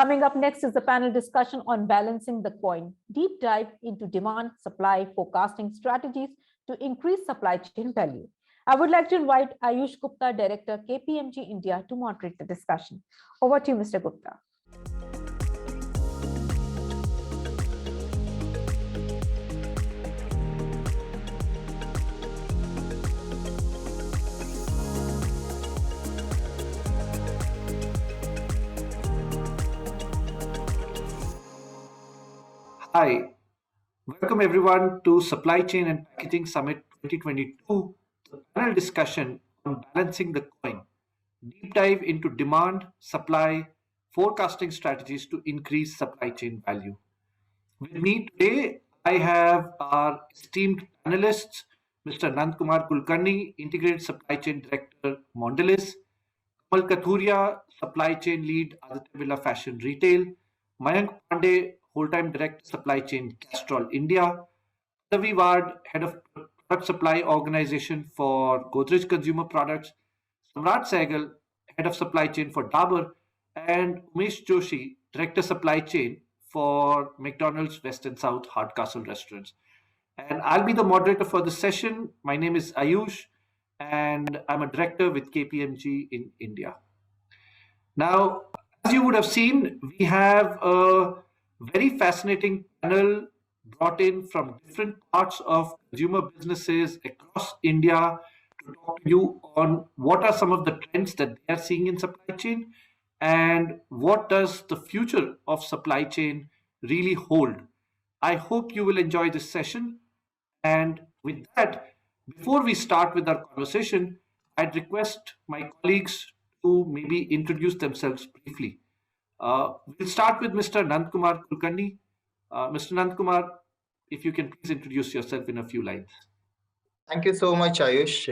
Coming up next is the panel discussion on balancing the coin, deep dive into demand, supply, forecasting strategies to increase supply chain value. I would like to invite Ayush Gupta, Director, KPMG India, to moderate the discussion. Over to you, Mr. Gupta. Hi, welcome everyone to Supply Chain and Packaging Summit 2022, the panel discussion on balancing the coin, deep dive into demand, supply, forecasting strategies to increase supply chain value. With me today, I have our esteemed panelists, Mr. Nandkumar Kulkarni, Integrated Supply Chain Director, Mondelez, Kamal Kathuria, Supply Chain Lead, Aditya Birla Fashion Retail, Mayank Pandey, Whole-Time Director, Supply Chain, Castrol, India, Pallavi, Head of Product Supply Organization for Godrej Consumer Products, Samrat Sehgal, Head of Supply Chain for Dabur, and Umesh Joshi, Director Supply Chain for McDonald's West and South Hardcastle restaurants. And I'll be the moderator for the session. My name is Ayush, and I'm a director with KPMG in India. Now, as you would have seen, we have a very fascinating panel brought in from different parts of consumer businesses across India to talk to you on what are some of the trends that they are seeing in supply chain and what does the future of supply chain really hold. I hope you will enjoy this session. And with that, before we start with our conversation, I'd request my colleagues to maybe introduce themselves briefly. We'll start with Mr. Nandkumar Kulkarni. Mr. Nandkumar, if you can please introduce yourself in a few lines. Thank you so much, Ayush.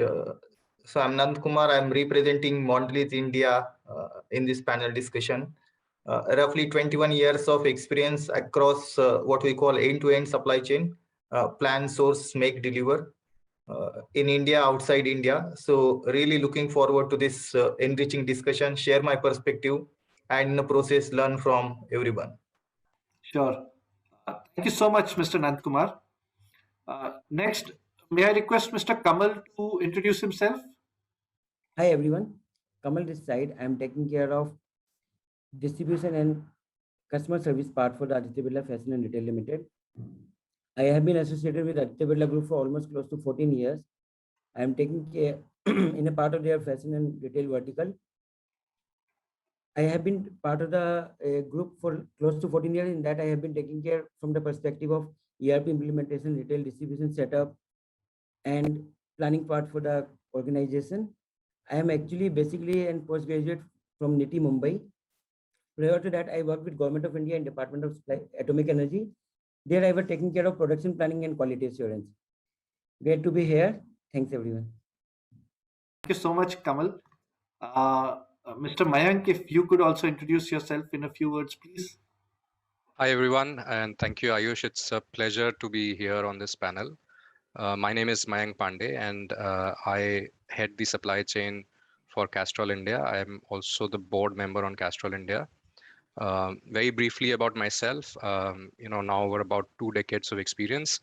So I'm Nandkumar. I'm representing Mondelez India in this panel discussion. Roughly 21 years of experience across what we call end-to-end supply chain, plan, source, make, deliver in India, outside India. So really looking forward to this enriching discussion, share my perspective, and in the process learn from everyone. Sure. Thank you so much, Mr. Nandkumar. Next, may I request Mr. Kamal to introduce himself? Hi everyone, Kamal this side. I am taking care of distribution and customer service part for the Aditya Birla Fashion and Retail Limited. I have been associated with Aditya Birla Group for almost close to 14 years. I am taking care in a part of their fashion and retail vertical. I have been part of the group for close to 14 years. In that, I have been taking care from the perspective of ERP implementation, retail distribution setup, and planning part for the organization. I am actually basically a postgraduate from NITI Mumbai. Prior to that, I worked with Government of India and Department of Supply, Atomic Energy. There, I was taking care of production planning and quality assurance. Great to be here. Thanks, everyone. Thank you so much, Kamal. Mr. Mayank, if you could also introduce yourself in a few words, please. Hi, everyone, and thank you, Ayush. It's a pleasure to be here on this panel. My name is Mayank Pandey, and I head the supply chain for Castrol India. I am also the board member on Castrol India. Very briefly about myself, now over about 2 decades of experience,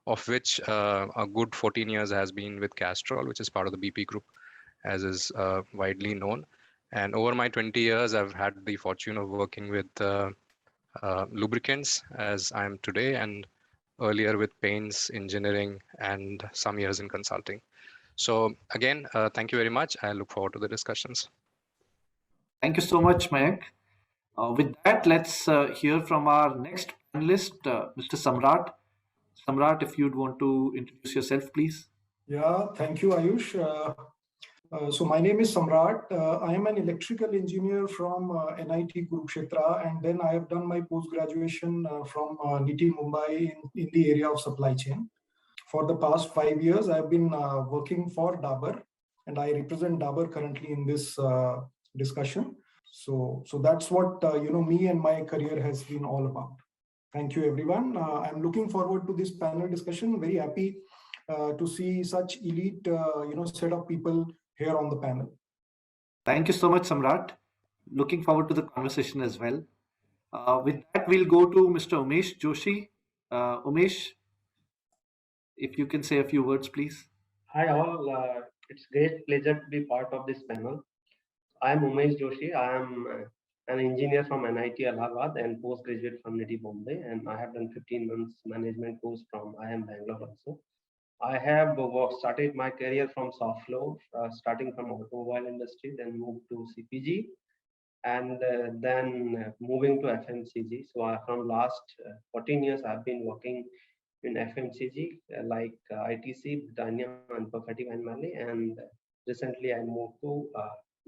of which a good 14 years has been with Castrol, which is part of the BP group, as is widely known. And over my 20 years, I've had the fortune of working with lubricants, as I am today, and earlier with paints, engineering, and some years in consulting. So again, thank you very much. I look forward to the discussions. Thank you so much, Mayank. With that, let's hear from our next panelist, Mr. Samrat. Samrat, if you'd want to introduce yourself, please. Yeah, thank you, Ayush. So my name is Samrat. I am an electrical engineer from NIT Kurukshetra, and then I have done my post-graduation from NITI Mumbai in the area of supply chain. For the past 5 years, I have been working for Dabur, and I represent Dabur currently in this discussion. So that's what me and my career has been all about. Thank you, everyone. I'm looking forward to this panel discussion. Very happy to see such elite, set of people here on the panel. Thank you so much, Samrat. Looking forward to the conversation as well. With that, we'll go to Mr. Umesh Joshi. Umesh, if you can say a few words, please. Hi all, it's great pleasure to be part of this panel. I am Umesh Joshi. I am an engineer from NIT Allahabad and postgraduate from NITI Bombay, and I have done 15 months management course from IIM Bangalore also. I have started my career from soft floor, starting from automobile industry, then moved to CPG, and then moving to FMCG. So from last 14 years, I've been working in FMCG like ITC, Britannia, and Perfetti and Mali, and recently I moved to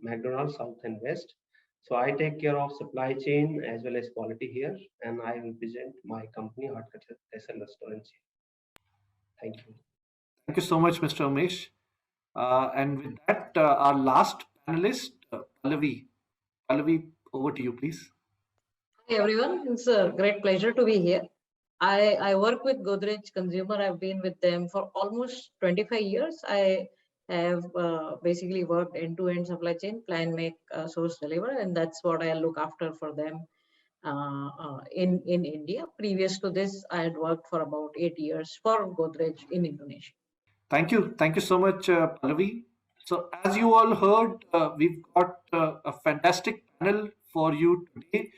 McDonald South and West. So I take care of supply chain as well as quality here, and I represent my company Hardcastle Restaurants here. Thank you. Thank you so much, Mr. Umesh. And with that, our last panelist, Pallavi. Pallavi, over to you, please. Hi everyone, it's a great pleasure to be here. I work with Godrej Consumer. I've been with them for almost 25 years. I have basically worked end-to-end supply chain, plan, make, source, deliver, and that's what I look after for them in India. Previous to this, I had worked for about 8 years for Godrej in Indonesia. Thank you. Thank you so much, Pallavi. So as you all heard, we've got a fantastic panel for you today,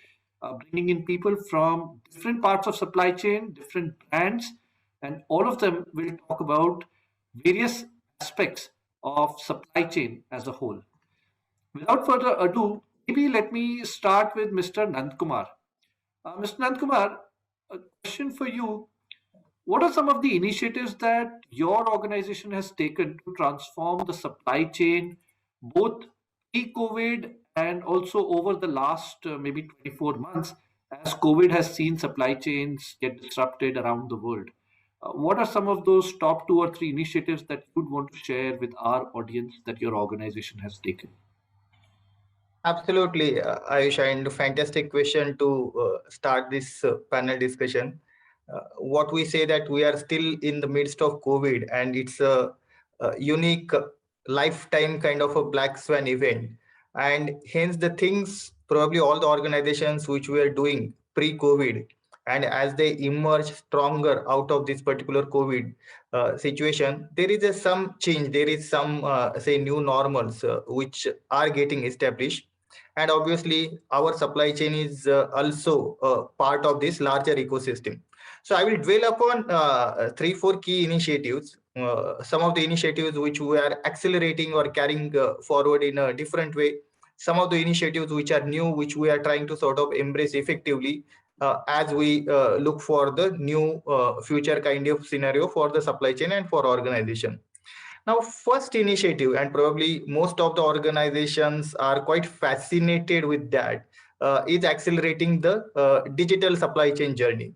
bringing in people from different parts of supply chain, different brands, and all of them will talk about various aspects of supply chain as a whole. Without further ado, maybe let me start with Mr. Nandkumar. Mr. Nandkumar, a question for you. What are some of the initiatives that your organization has taken to transform the supply chain, both pre-COVID and also over the last maybe 24 months, as COVID has seen supply chains get disrupted around the world? What are some of those top 2 or 3 initiatives that you would want to share with our audience that your organization has taken? Absolutely, Ayush, and fantastic question to start this panel discussion. What we say that we are still in the midst of COVID, and it's a unique lifetime kind of a black swan event, and hence the things probably all the organizations which we are doing pre-COVID, and as they emerge stronger out of this particular COVID situation, there is some change, there is some say new normals which are getting established. And obviously our supply chain is also part of this larger ecosystem. So I will dwell upon 3-4 key initiatives, some of the initiatives which we are accelerating or carrying forward in a different way, some of the initiatives which are new, which we are trying to sort of embrace effectively as we look for the new future kind of scenario for the supply chain and for organization. Now, first initiative, and probably most of the organizations are quite fascinated with that, is accelerating the digital supply chain journey.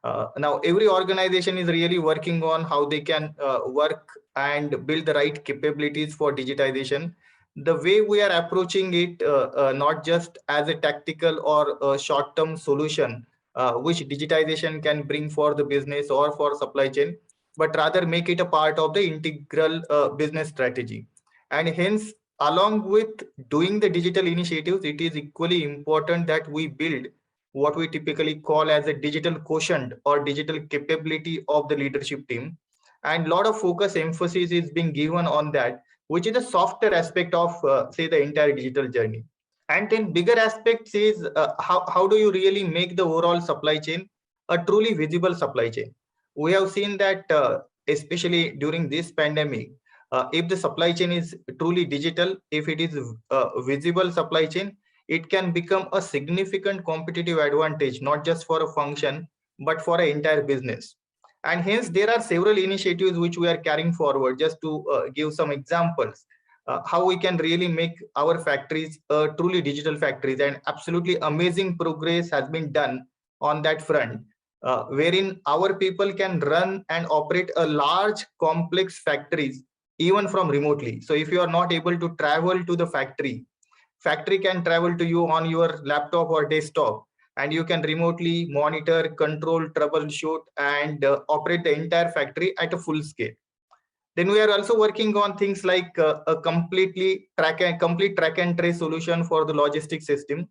Now, every organization is really working on how they can work and build the right capabilities for digitization. The way we are approaching it, not just as a tactical or a short-term solution, which digitization can bring for the business or for supply chain, but rather make it a part of the integral business strategy. And hence, along with doing the digital initiatives, it is equally important that we build what we typically call as a digital quotient or digital capability of the leadership team. And a lot of focus emphasis is being given on that, which is the softer aspect of, say, the entire digital journey. And then bigger aspects is how do you really make the overall supply chain a truly visible supply chain? We have seen that, especially during this pandemic, if the supply chain is truly digital, if it is visible supply chain, it can become a significant competitive advantage, not just for a function, but for an entire business. And hence, there are several initiatives which we are carrying forward. Just to give some examples, how we can really make our factories truly digital factories, and absolutely amazing progress has been done on that front. Wherein our people can run and operate a large complex factories even from remotely. So if you are not able to travel to the factory can travel to you on your laptop or desktop, and you can remotely monitor, control, troubleshoot, and operate the entire factory at a full scale. Then we are also working on things like a complete track and trace solution for the logistics system,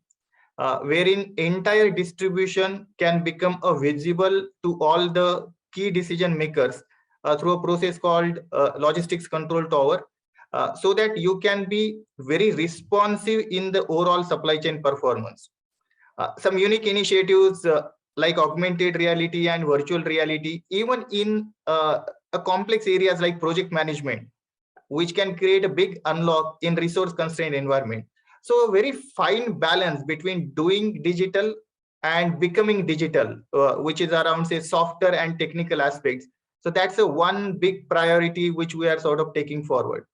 wherein entire distribution can become visible to all the key decision makers through a process called logistics control tower, so that you can be very responsive in the overall supply chain performance. Some unique initiatives like augmented reality and virtual reality, even in a complex areas like project management, which can create a big unlock in resource constrained environment. So a very fine balance between doing digital and becoming digital, which is around say softer and technical aspects. So that's a one big priority which we are sort of taking forward.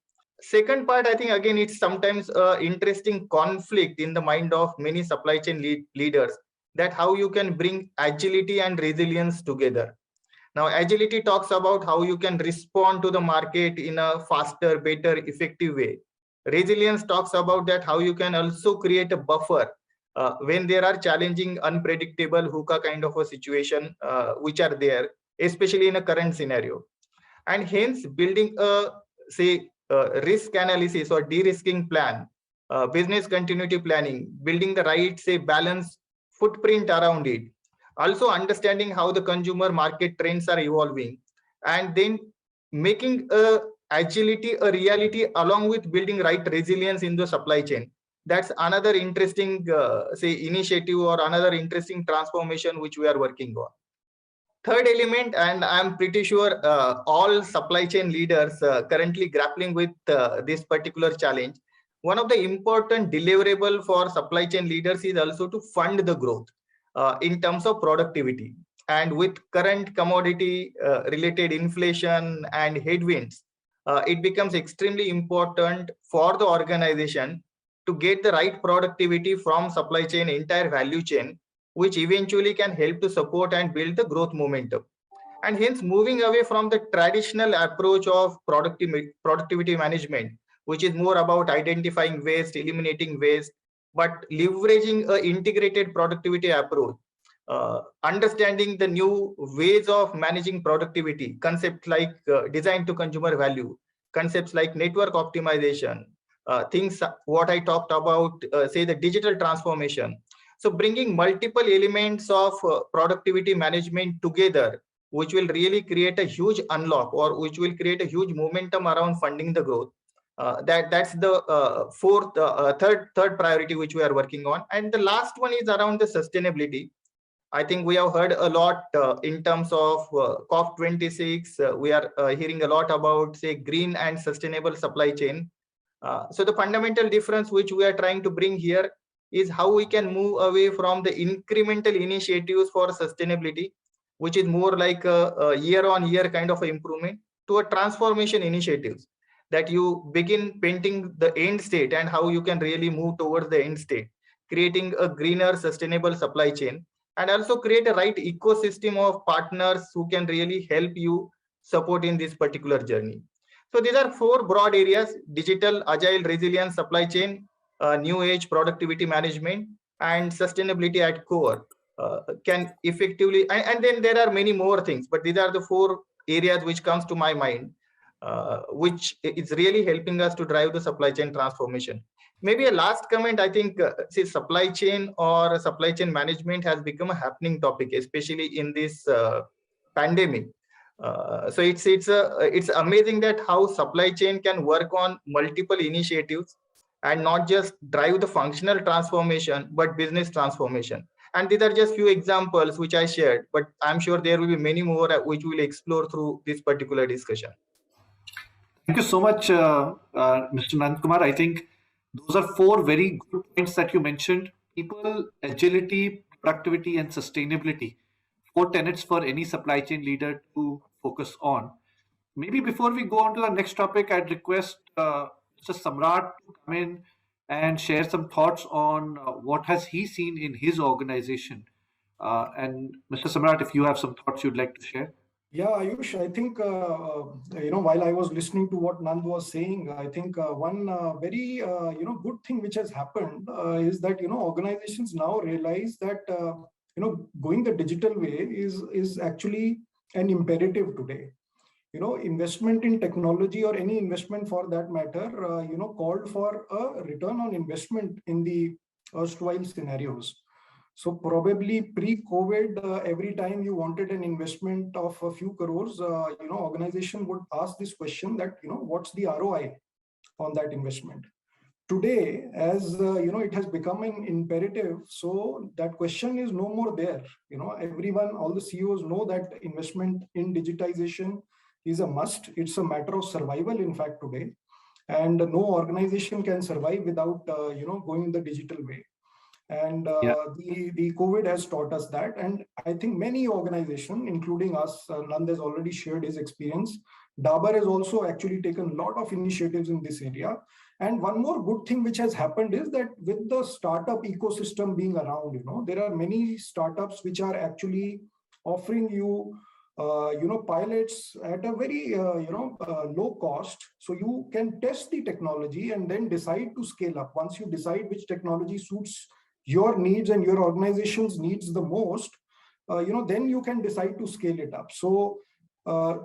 Second part, I think again, it's sometimes interesting conflict in the mind of many supply chain leaders, that how you can bring agility and resilience together. Now, agility talks about how you can respond to the market in a faster, better, effective way. Resilience talks about that how you can also create a buffer when there are challenging, unpredictable hookah kind of a situation which are there, especially in a current scenario. And hence building a say risk analysis or de-risking plan, business continuity planning, building the right say balance footprint around it, also understanding how the consumer market trends are evolving, and then making agility a reality along with building right resilience in the supply chain. That's another interesting say initiative or another interesting transformation which we are working on. Third element, and I'm pretty sure all supply chain leaders currently grappling with this particular challenge. One of the important deliverable for supply chain leaders is also to fund the growth in terms of productivity. And with current commodity related inflation and headwinds, it becomes extremely important for the organization to get the right productivity from supply chain entire value chain, which eventually can help to support and build the growth momentum. And hence moving away from the traditional approach of productivity management, which is more about identifying waste, eliminating waste, but leveraging an integrated productivity approach, understanding the new ways of managing productivity, concepts like design to consumer value, concepts like network optimization, things what I talked about, say the digital transformation. So bringing multiple elements of productivity management together, which will really create a huge unlock or which will create a huge momentum around funding the growth. That's the third priority which we are working on. And the last one is around the sustainability. I think we have heard a lot in terms of COP26. We are hearing a lot about say green and sustainable supply chain. So the fundamental difference which we are trying to bring here is how we can move away from the incremental initiatives for sustainability, which is more like a year-on-year kind of improvement, to a transformation initiatives that you begin painting the end state and how you can really move towards the end state, creating a greener, sustainable supply chain, and also create a right ecosystem of partners who can really help you support in this particular journey. So these are four broad areas: digital, agile, resilience, supply chain, new age productivity management, and sustainability at core can effectively, and then there are many more things, but these are the four areas which comes to my mind, which is really helping us to drive the supply chain transformation. Maybe a last comment, I think see supply chain or supply chain management has become a happening topic, especially in this pandemic. So it's amazing that how supply chain can work on multiple initiatives and not just drive the functional transformation, but business transformation. And these are just few examples which I shared, but I'm sure there will be many more which we'll explore through this particular discussion. Thank you so much, Mr. Nandkumar. I think those are four very good points that you mentioned: people, agility, productivity, and sustainability. Four tenets for any supply chain leader to focus on. Maybe before we go on to the next topic, I'd request Mr. Samrat to come in and share some thoughts on what has he seen in his organization. And Mr. Samrat, if you have some thoughts you'd like to share. Yeah, Ayush, I think, while I was listening to what Nand was saying, I think one very, good thing which has happened is that, organizations now realize that, going the digital way is actually an imperative today. Investment in technology or any investment for that matter, called for a return on investment in the erstwhile scenarios. So probably pre-COVID, every time you wanted an investment of a few crores, organization would ask this question that, what's the ROI on that investment? Today, as it has become an imperative, so that question is no more there. Everyone, all the CEOs know that investment in digitization is a must. It's a matter of survival, in fact, today. And no organization can survive without, going the digital way. And the COVID has taught us that. And I think many organizations, including us, Nand has already shared his experience. Dabur has also actually taken a lot of initiatives in this area. And one more good thing which has happened is that with the startup ecosystem being around, there are many startups which are actually offering you, pilots at a very, low cost. So you can test the technology and then decide to scale up. Once you decide which technology suits your needs and your organization's needs the most, then you can decide to scale it up. So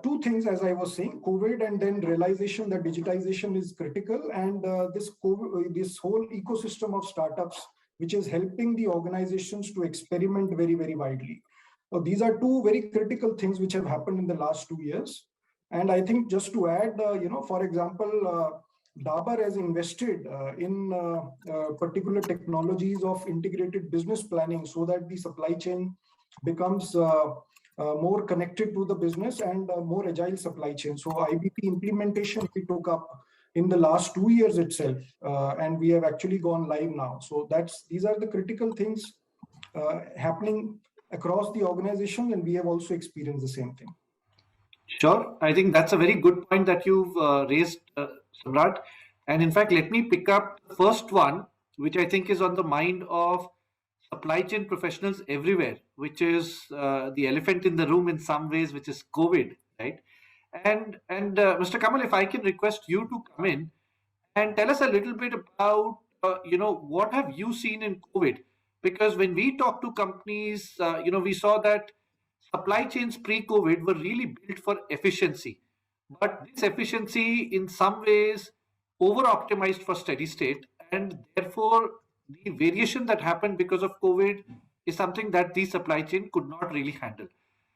two things, as I was saying, COVID and then realization that digitization is critical, and this whole ecosystem of startups, which is helping the organizations to experiment very, very widely. So these are two very critical things which have happened in the last 2 years. And I think just to add, for example, Dabur has invested in particular technologies of integrated business planning so that the supply chain becomes more connected to the business and more agile supply chain. So IBP implementation we took up in the last 2 years itself, and we have actually gone live now. So these are the critical things happening across the organization, and we have also experienced the same thing. Sure. I think that's a very good point that you've raised, Samrat. And in fact, let me pick up the first one, which I think is on the mind of supply chain professionals everywhere, which is the elephant in the room in some ways, which is COVID, right? And Mr. Kamal, if I can request you to come in and tell us a little bit about, what have you seen in COVID? Because when we talk to companies, we saw that supply chains pre-COVID were really built for efficiency. But this efficiency in some ways over-optimized for steady state, and therefore the variation that happened because of COVID is something that the supply chain could not really handle.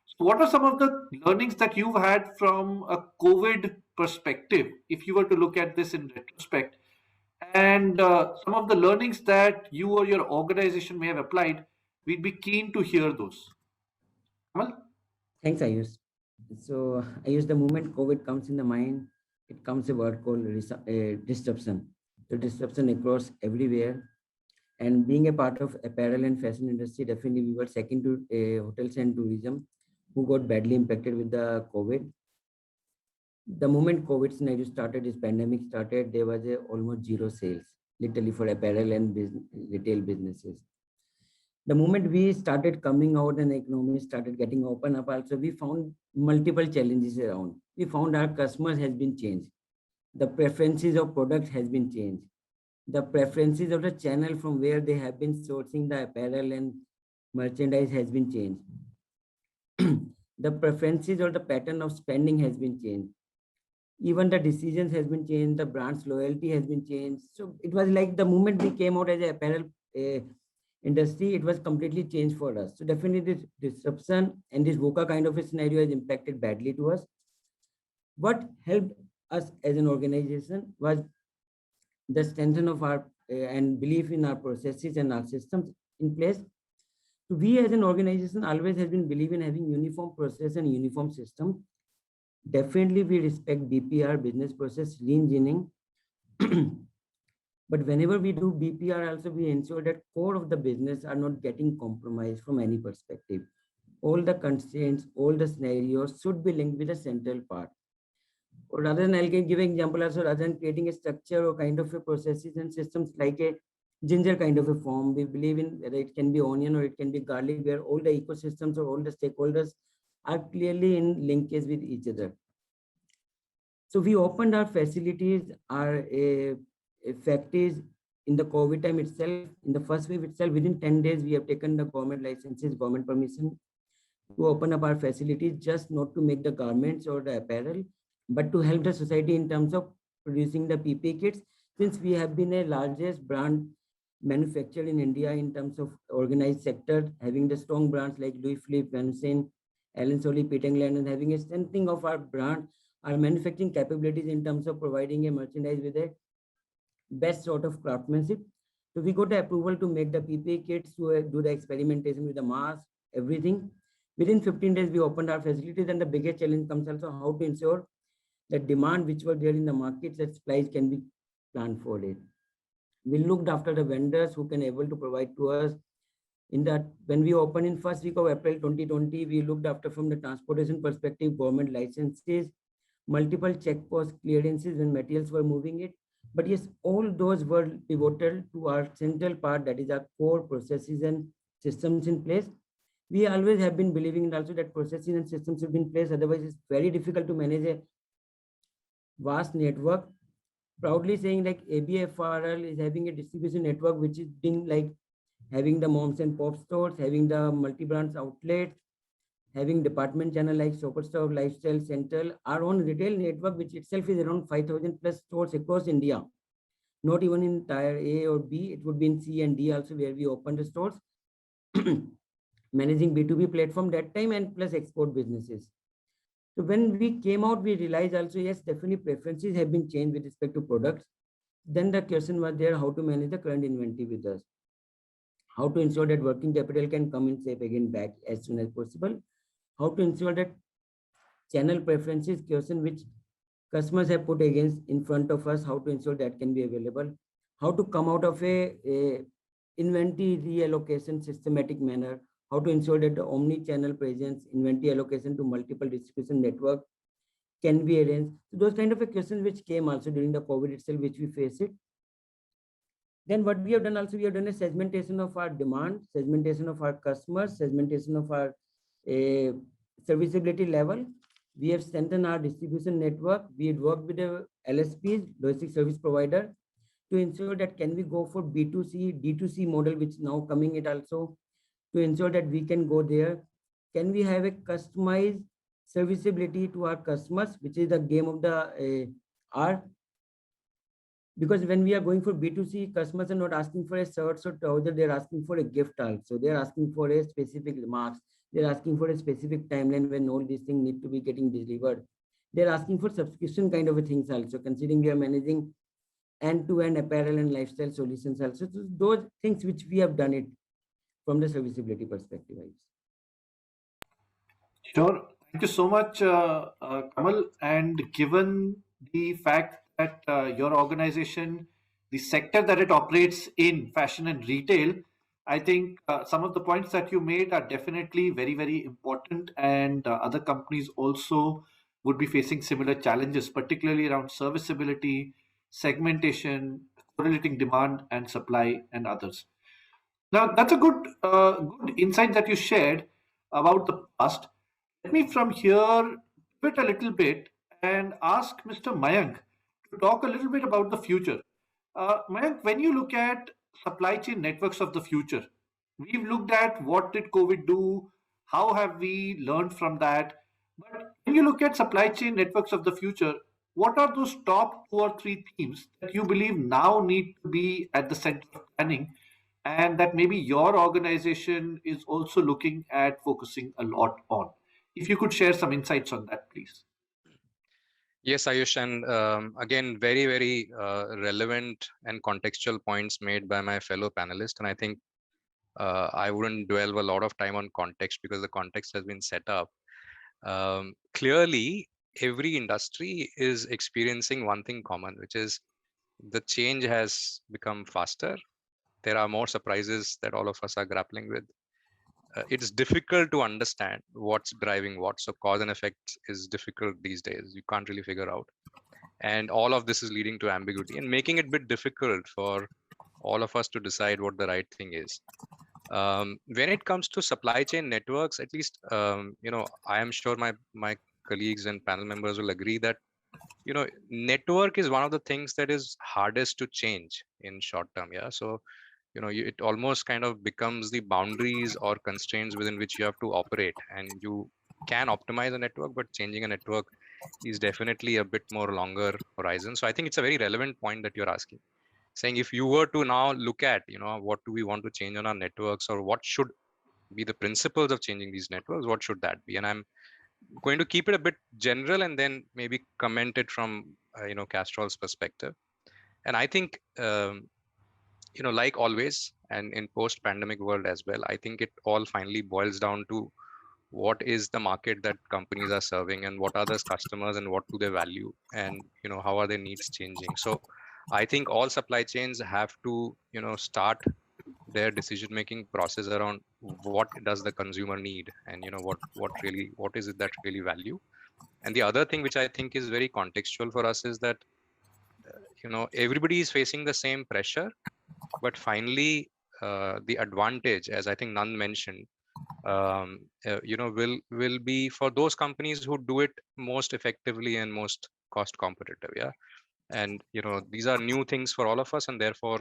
So what are some of the learnings that you've had from a COVID perspective, if you were to look at this in retrospect, and some of the learnings that you or your organization may have applied? We'd be keen to hear those. Kamal? Thanks, Ayush. So, Ayush, the moment COVID comes in the mind, it comes a word called disruption. The disruption across everywhere. And being a part of apparel and fashion industry, definitely we were second to hotels and tourism, who got badly impacted with the COVID. The moment COVID scenario started, this pandemic started, there was almost zero sales, literally for apparel and retail businesses. The moment we started coming out and the economy started getting open up, also we found multiple challenges around. We found our customers has been changed. The preferences of products has been changed. The preferences of the channel from where they have been sourcing the apparel and merchandise has been changed. The preferences or the pattern of spending has been changed. Even the decisions has been changed. The brand's loyalty has been changed. So it was like the moment we came out as an apparel industry, it was completely changed for us. So definitely this disruption and this VUCA kind of a scenario has impacted badly to us. What helped us as an organization was the strength of our and belief in our processes and our systems in place. So we as an organization always has been believe in having uniform process and uniform system. Definitely we respect BPR, business process reengineering. But whenever we do BPR also, we ensure that core of the business are not getting compromised from any perspective. All the constraints, all the scenarios should be linked with the central part. Or rather than, I'll give an example also, rather than creating a structure or kind of a processes and systems like a ginger kind of a form, we believe in whether it can be onion or it can be garlic, where all the ecosystems or all the stakeholders are clearly in linkage with each other. So we opened our facilities, our factories in the COVID time itself. In the first wave itself, within 10 days, we have taken the government licenses, government permission to open up our facilities, just not to make the garments or the apparel, but to help the society in terms of producing the PPE kits. Since we have been a largest brand manufactured in India in terms of organized sector, having the strong brands like Louis Philippe, Vanson, Allen Solly, Pete England, and having a strengthening of our brand, our manufacturing capabilities in terms of providing a merchandise with a best sort of craftsmanship. So we got the approval to make the PPE kits, to do the experimentation with the mask, everything. Within 15 days, we opened our facilities, and the biggest challenge comes also how to ensure that demand which were there in the market, that supplies can be planned for it. We looked after the vendors who can able to provide to us. In that, when we opened in first week of April 2020, we looked after from the transportation perspective, government licenses, multiple checkpost clearances when materials were moving it. But yes, all those were pivotal to our central part, that is our core processes and systems in place. We always have been believing in also that processes and systems have been in place. Otherwise, it's very difficult to manage a vast network. Proudly saying like ABFRL is having a distribution network which is being like having the moms and pop stores, having the multi-brands outlets, having department channel like Superstore, Lifestyle, Central, our own retail network, which itself is around 5,000 plus stores across India. Not even in tier A or B, it would be in C and D also where we open the stores. Managing B2B platform that time and plus export businesses. So when we came out, we realized also, yes, definitely preferences have been changed with respect to products. Then the question was there, how to manage the current inventory with us. How to ensure that working capital can come in safe again back as soon as possible. How to ensure that channel preferences question which customers have put against in front of us, how to ensure that can be available. How to come out of a inventory reallocation systematic manner. How to ensure that the omni-channel presence, inventory allocation to multiple distribution network can be arranged. So those kind of a questions which came also during the COVID itself, which we face it. Then what we have done also, we have done a segmentation of our demand, segmentation of our customers, segmentation of our serviceability level. We have strengthened our distribution network. We had worked with the LSPs, logistic service provider, to ensure that can we go for B2C, D2C model, which now coming it also, to ensure that we can go there. Can we have a customized serviceability to our customers, which is the game of the art? Because when we are going for B2C, customers are not asking for a shirt or trouser, they're asking for a gift also. They're asking for a specific remarks. They're asking for a specific timeline when all these things need to be getting delivered. They're asking for subscription kind of a things also, considering we are managing end-to-end apparel and lifestyle solutions also. So those things which we have done it from the serviceability perspective. Sure. Thank you so much, Kamal. And given the fact that your organization, the sector that it operates in, fashion and retail, I think some of the points that you made are definitely very, very important. And other companies also would be facing similar challenges, particularly around serviceability, segmentation, correlating demand and supply, and others. Now, that's a good insight that you shared about the past. Let me from here pivot a little bit and ask Mr. Mayank to talk a little bit about the future. Mayank, when you look at supply chain networks of the future, we've looked at what did COVID do, how have we learned from that. But when you look at supply chain networks of the future, what are those top 2 or 3 themes that you believe now need to be at the center of planning, and that maybe your organization is also looking at focusing a lot on? If you could share some insights on that, please. Yes, Ayush, and again, very, very relevant and contextual points made by my fellow panelists. And I think I wouldn't dwell a lot of time on context because the context has been set up. Clearly, every industry is experiencing one thing common, which is the change has become faster. There are more surprises that all of us are grappling with. It's difficult to understand what's driving what. So cause and effect is difficult these days. You can't really figure out. And all of this is leading to ambiguity and making it a bit difficult for all of us to decide what the right thing is. When it comes to supply chain networks, at least, I am sure my colleagues and panel members will agree that, network is one of the things that is hardest to change in short term. Yeah. So, it almost kind of becomes the boundaries or constraints within which you have to operate, and you can optimize a network, but changing a network is definitely a bit more longer horizon. So I think it's a very relevant point that you're asking. saying if you were to now look at, what do we want to change on our networks, or what should be the principles of changing these networks, what should that be? And I'm going to keep it a bit general and then maybe comment it from Castrol's perspective. And I think like always, and in post-pandemic world as well, I think it all finally boils down to what is the market that companies are serving, and what are those customers, and what do they value, and how are their needs changing. So I think all supply chains have to start their decision making process around what does the consumer need, and what is it that really value. And the other thing which I think is very contextual for us is that everybody is facing the same pressure, but finally the advantage, as I think Nand mentioned, will be for those companies who do it most effectively and most cost competitive. Yeah. And these are new things for all of us, and therefore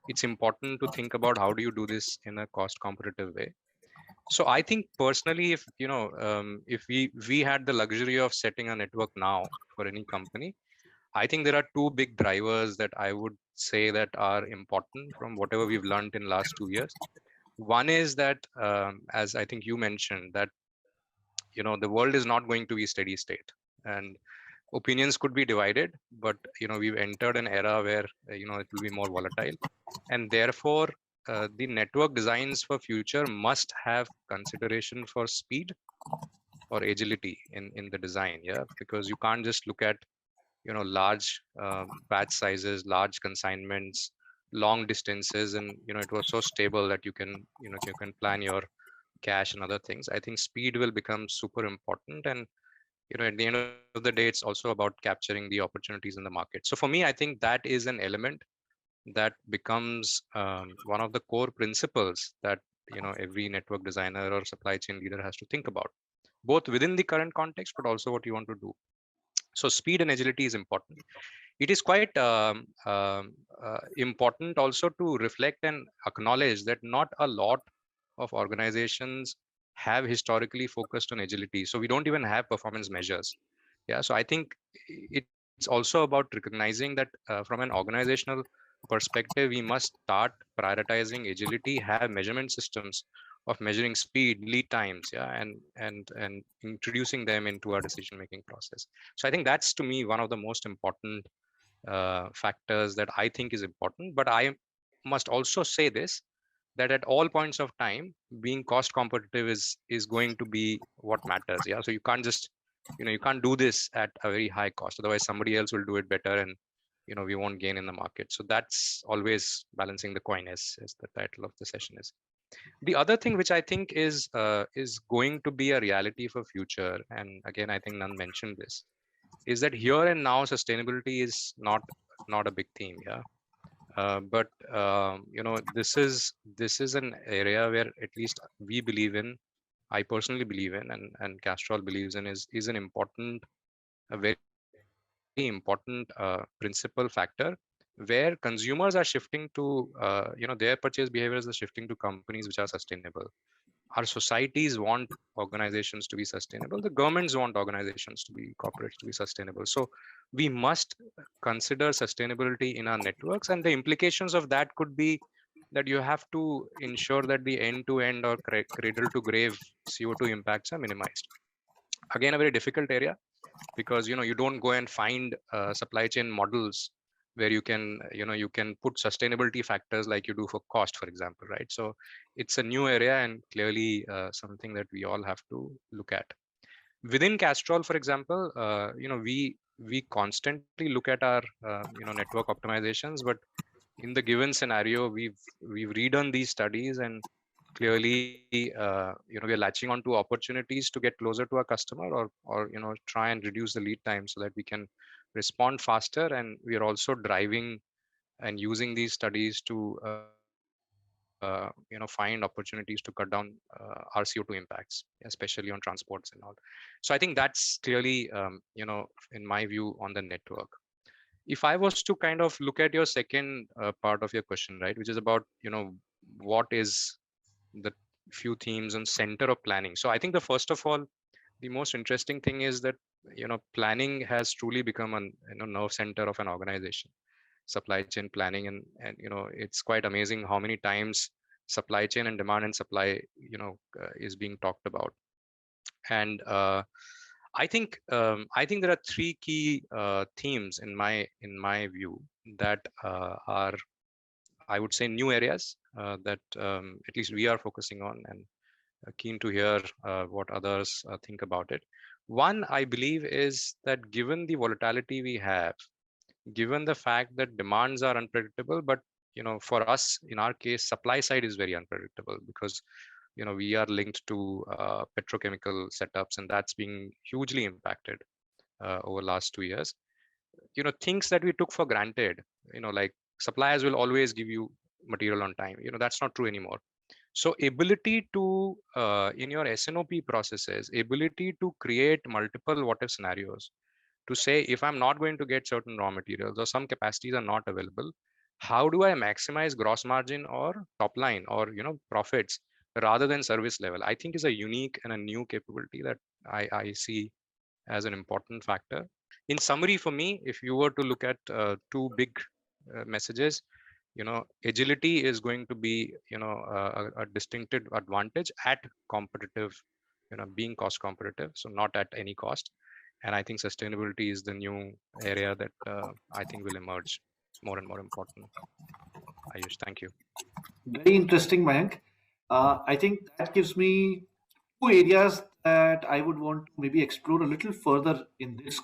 it's important to think about how do you do this in a cost competitive way. So I think personally, if we had the luxury of setting a network now for any company, I think there are two big drivers that I would say that are important from whatever we've learned in last 2 years. One is that, as I think you mentioned, that the world is not going to be steady state, and opinions could be divided, but we've entered an era where it will be more volatile, and therefore the network designs for future must have consideration for speed or agility in the design. Yeah, because you can't just look at large batch sizes, large consignments, long distances, and it was so stable that you can plan your cache and other things. I think speed will become super important, and at the end of the day, it's also about capturing the opportunities in the market. So for me, I think that is an element that becomes one of the core principles that every network designer or supply chain leader has to think about, both within the current context, but also what you want to do. So speed and agility is important. It is quite important also to reflect and acknowledge that not a lot of organizations have historically focused on agility. So we don't even have performance measures. Yeah, so I think it's also about recognizing that from an organizational perspective, we must start prioritizing agility, have measurement systems of measuring speed, lead times, yeah, and introducing them into our decision making process. So I think that's, to me, one of the most important factors that I think is important. But I must also say this, that at all points of time, being cost competitive is going to be what matters. Yeah, so you can't just you can't do this at a very high cost, otherwise somebody else will do it better, and we won't gain in the market. So that's always balancing the coin, as the title of the session is. The other thing which I think is going to be a reality for future, and again I think Nand mentioned this, is that here and now sustainability is not a big theme. Yeah. But this is an area where at least we believe in, I personally believe in, and Castrol believes in, is an important, a very important principal factor, where consumers are shifting to their purchase behaviors are shifting to companies which are sustainable. Our societies want organizations to be sustainable. The governments want organizations to be, corporates to be sustainable. So we must consider sustainability in our networks, and the implications of that could be that you have to ensure that the end-to-end or cradle to grave CO2 impacts are minimized. Again, a very difficult area, because you don't go and find supply chain models where you can put sustainability factors like you do for cost, for example, right? So it's a new area, and clearly something that we all have to look at. Within Castrol, for example, we constantly look at our network optimizations, but in the given scenario, we've redone these studies, and clearly we are latching on to opportunities to get closer to our customer, or try and reduce the lead time so that we can respond faster. And we are also driving and using these studies to find opportunities to cut down our CO2 impacts, especially on transports and all. So I think that's clearly in my view on the network. If I was to kind of look at your second part of your question, right, which is about what is the few themes and center of planning. So I think the first of all, the most interesting thing is that planning has truly become a nerve center of an organization. supply chain planning, and it's quite amazing how many times supply chain and demand and supply is being talked about. And I think there are three key themes in my view that are, I would say, new areas that at least we are focusing on, and keen to hear what others think about it. One, I believe, is that given the volatility we have, given the fact that demands are unpredictable, but for us, in our case, supply side is very unpredictable, because we are linked to petrochemical setups, and that's being hugely impacted over last 2 years. Things that we took for granted, like suppliers will always give you material on time, that's not true anymore. So ability to in your S&OP processes, ability to create multiple what if scenarios, to say, if I'm not going to get certain raw materials or some capacities are not available, how do I maximize gross margin or top line or profits rather than service level, I think is a unique and a new capability that I see as an important factor. In summary, for me, if you were to look at two big messages, agility is going to be a distinctive advantage at competitive, being cost competitive, so not at any cost. And I think sustainability is the new area that I think will emerge more and more important. Ayush, thank you. Very interesting, Mayank. I think that gives me two areas that I would want to maybe explore a little further in this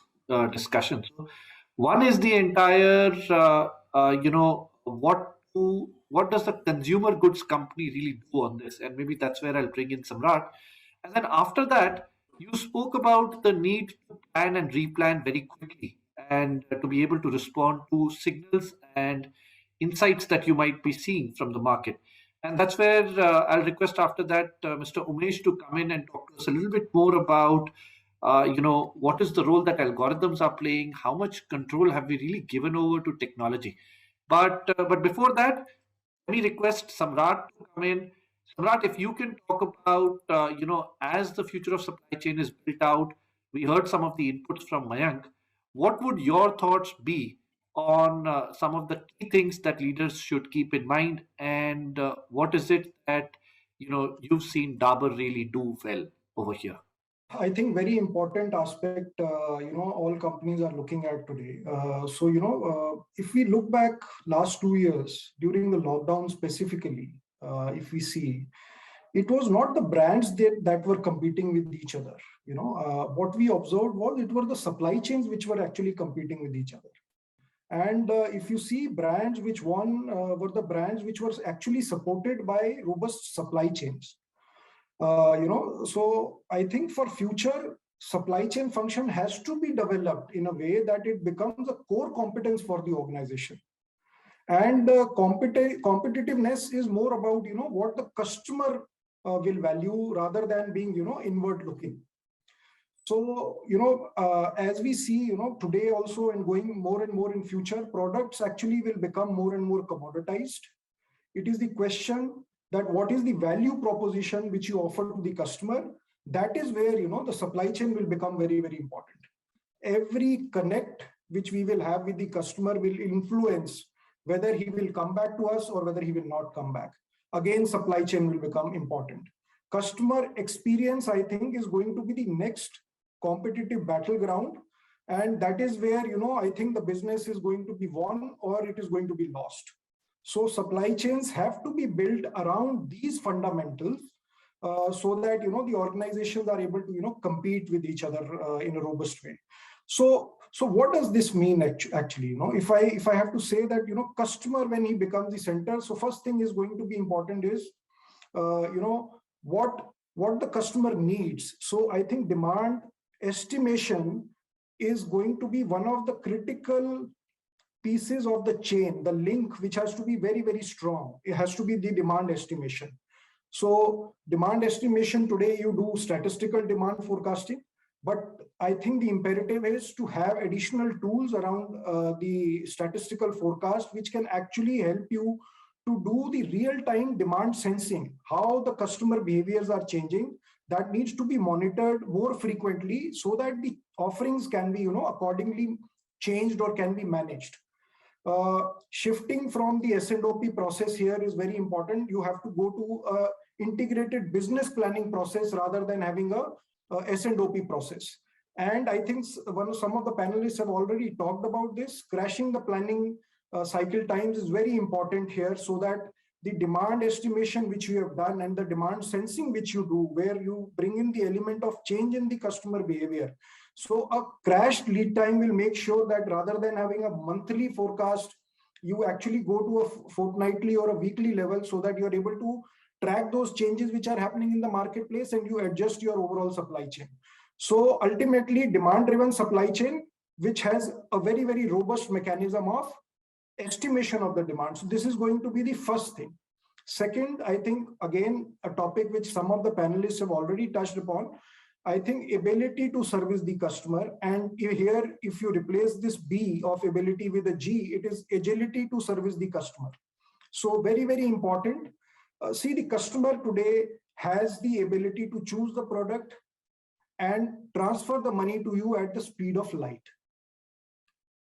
discussion. So, one is the entire, what does the consumer goods company really do on this, and maybe that's where I'll bring in Samrat. And then after that, you spoke about the need to plan and replan very quickly, and to be able to respond to signals and insights that you might be seeing from the market. And that's where I'll request after that Mr. Umesh to come in and talk to us a little bit more about, what is the role that algorithms are playing, how much control have we really given over to technology. But before that, let me request Samrat to come in. Samrat, if you can talk about, as the future of supply chain is built out, we heard some of the inputs from Mayank. What would your thoughts be on some of the key things that leaders should keep in mind, and what is it that you've seen Dabur really do well over here? I think very important aspect, all companies are looking at today. If we look back last 2 years during the lockdown specifically, if we see, it was not the brands that were competing with each other. What we observed was it were the supply chains which were actually competing with each other. And if you see, brands which won were the brands which were actually supported by robust supply chains. So I think for future, supply chain function has to be developed in a way that it becomes a core competence for the organization. And competitiveness is more about, what the customer will value rather than being, inward looking. So, as we see, today also, and going more and more in future, products actually will become more and more commoditized. It is the question that what is the value proposition which you offer to the customer. That is where, the supply chain will become very, very important. Every connect which we will have with the customer will influence whether he will come back to us or whether he will not come back. Again, supply chain will become important. Customer experience, I think, is going to be the next competitive battleground. And that is where, I think the business is going to be won or it is going to be lost. So supply chains have to be built around these fundamentals so that, the organizations are able to, compete with each other in a robust way. So what does this mean actually? If I have to say that, customer, when he becomes the center, so first thing is going to be important is, what the customer needs. So I think demand estimation is going to be one of the critical pieces of the chain, the link which has to be very, very strong. It has to be the demand estimation. So demand estimation today, you do statistical demand forecasting, but I think the imperative is to have additional tools around the statistical forecast, which can actually help you to do the real-time demand sensing, how the customer behaviors are changing. That needs to be monitored more frequently so that the offerings can be, accordingly changed or can be managed. Shifting from the S&OP process here is very important. You have to go to a integrated business planning process rather than having a S&OP process. And I think some of the panelists have already talked about this. Crashing the planning cycle times is very important here, so that the demand estimation which you have done and the demand sensing which you do, where you bring in the element of change in the customer behavior. So a crashed lead time will make sure that rather than having a monthly forecast, you actually go to a fortnightly or a weekly level, so that you're able to track those changes which are happening in the marketplace and you adjust your overall supply chain. So ultimately, demand-driven supply chain, which has a very, very robust mechanism of estimation of the demand. So this is going to be the first thing. Second, I think, again, a topic which some of the panelists have already touched upon, I think ability to service the customer. And here, if you replace this B of ability with a G, it is agility to service the customer. So very, very important. See, the customer today has the ability to choose the product and transfer the money to you at the speed of light.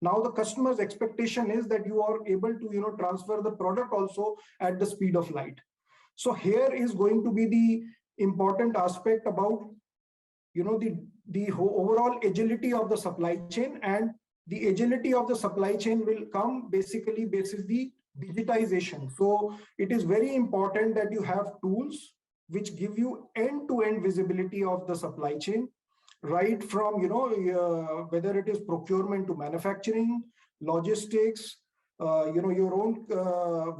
Now the customer's expectation is that you are able to transfer the product also at the speed of light. So here is going to be the important aspect about the overall agility of the supply chain, and the agility of the supply chain will come basically basis the digitization. So it is very important that you have tools which give you end-to-end visibility of the supply chain, right from whether it is procurement to manufacturing, logistics, your own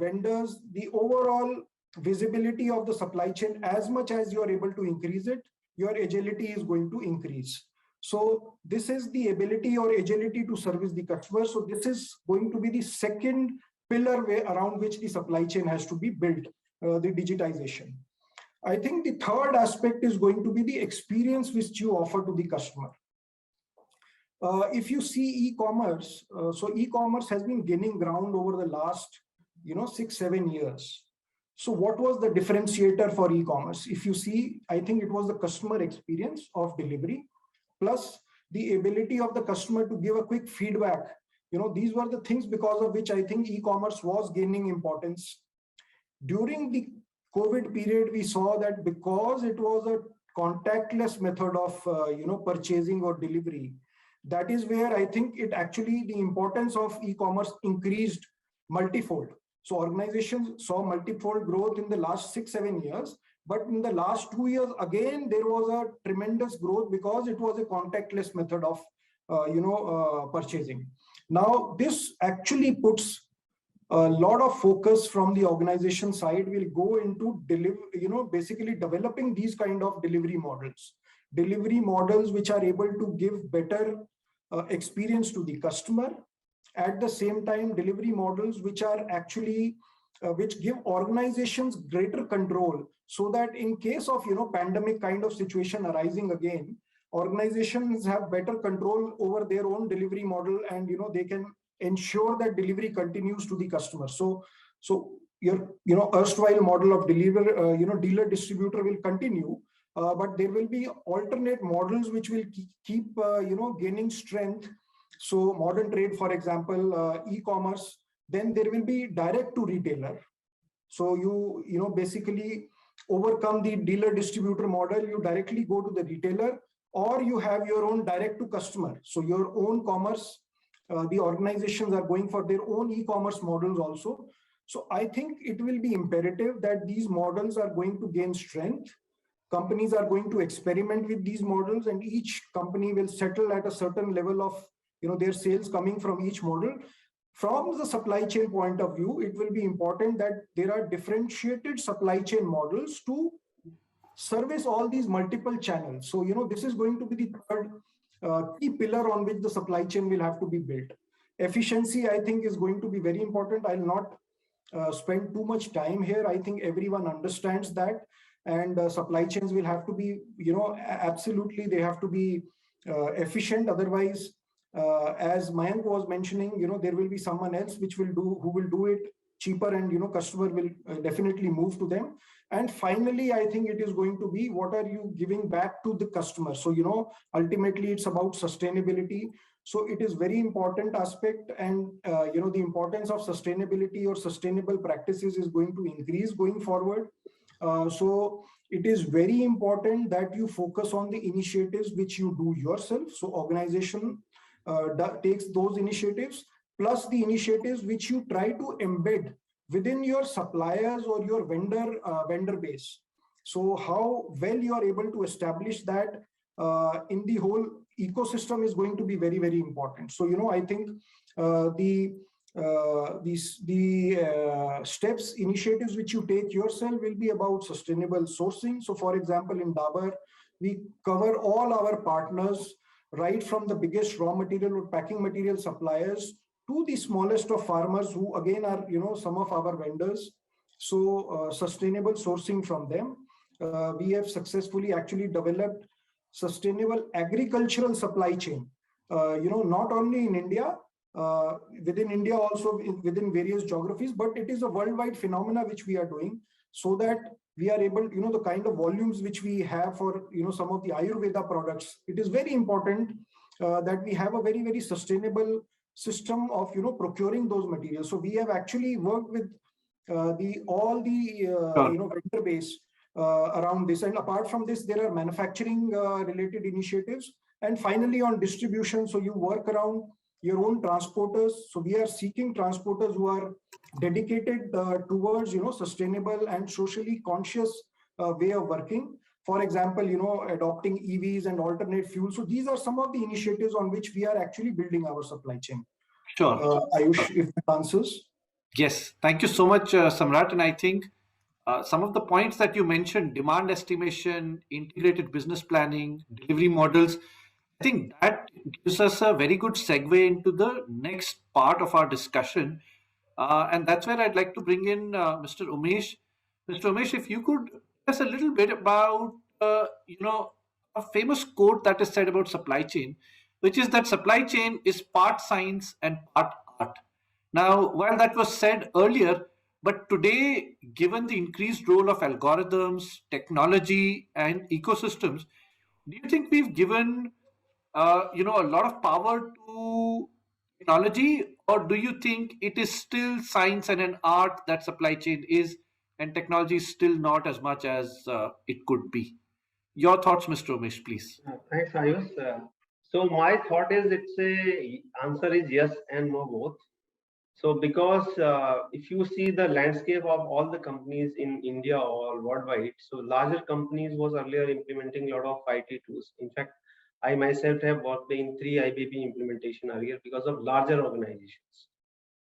vendors, the overall visibility of the supply chain. As much as you are able to increase it, your agility is going to increase. So this is the ability or agility to service the customer. So this is going to be the second pillar around which the supply chain has to be built, the digitization. I think the third aspect is going to be the experience which you offer to the customer. If you see e-commerce, so e-commerce has been gaining ground over the last 6-7 years. So what was the differentiator for e-commerce? If you see, I think it was the customer experience of delivery, plus the ability of the customer to give a quick feedback. These were the things because of which I think e-commerce was gaining importance. During the COVID period, we saw that because it was a contactless method of purchasing or delivery, that is where I think it actually, the importance of e-commerce increased multifold. So organizations saw multifold growth in the last 6-7 years, but in the last 2 years, again, there was a tremendous growth because it was a contactless method of purchasing. Now, this actually puts a lot of focus from the organization side will go into basically developing these kind of delivery models which are able to give better experience to the customer. At the same time, delivery models which are actually which give organizations greater control, so that in case of pandemic kind of situation arising again, organizations have better control over their own delivery model, and they can ensure that delivery continues to the customer. So your erstwhile model of dealer distributor will continue, but there will be alternate models which will keep gaining strength. So modern trade, for example, e-commerce, then there will be direct to retailer. So you basically overcome the dealer distributor model, you directly go to the retailer, or you have your own direct to customer. So your own commerce, the organizations are going for their own e-commerce models also. So I think it will be imperative that these models are going to gain strength. Companies are going to experiment with these models, and each company will settle at a certain level of their sales coming from each model. From the supply chain point of view, it will be important that there are differentiated supply chain models to service all these multiple channels. So this is going to be the third key pillar on which the supply chain will have to be built. Efficiency, I think, is going to be very important. I'll not spend too much time here. I think everyone understands that, and supply chains will have to be, absolutely, they have to be efficient. Otherwise, as Mayank was mentioning, there will be someone else who will do it cheaper, and customer will definitely move to them. And finally, I think it is going to be, what are you giving back to the customer? So ultimately it's about sustainability. So it is very important aspect, and the importance of sustainability or sustainable practices is going to increase going forward. So it is very important that you focus on the initiatives which you do yourself. So organization takes those initiatives, plus the initiatives which you try to embed within your suppliers or your vendor base. So how well you are able to establish that in the whole ecosystem is going to be very, very important. So, I think the steps, initiatives which you take yourself will be about sustainable sourcing. So for example, in Dabur, we cover all our partners, right from the biggest raw material or packing material suppliers to the smallest of farmers, who again are, some of our vendors. So sustainable sourcing from them. We have successfully actually developed sustainable agricultural supply chain, not only in India, within India also within various geographies, but it is a worldwide phenomena which we are doing, so that we are able, the kind of volumes which we have for, some of the Ayurveda products. It is very important that we have a very, very sustainable system of, procuring those materials. So we have actually worked with all the vendor base around this. And apart from this, there are manufacturing related initiatives. And finally, on distribution, so you work around your own transporters. So we are seeking transporters who are dedicated towards, sustainable and socially conscious way of working. For example, adopting EVs and alternate fuels. So these are some of the initiatives on which we are actually building our supply chain. Sure. Ayush, if that answers. Yes, thank you so much, Samrat. And I think some of the points that you mentioned, demand estimation, integrated business planning, delivery models, I think that gives us a very good segue into the next part of our discussion. And that's where I'd like to bring in Mr. Umesh. Mr. Umesh, if you could tell us a little bit about, a famous quote that is said about supply chain, which is that supply chain is part science and part art. Now, while that was said earlier, but today, given the increased role of algorithms, technology, and ecosystems, do you think we've given, a lot of power to technology, or do you think it is still science and an art that supply chain is, and technology is still not as much as it could be? Your thoughts, Mr. Umesh, please. Thanks, Ayush. So my thought is, answer is yes and no both. So because if you see the landscape of all the companies in India or worldwide, so larger companies was earlier implementing a lot of IT tools. In fact, I myself have worked in 3 IBP implementation earlier because of larger organizations.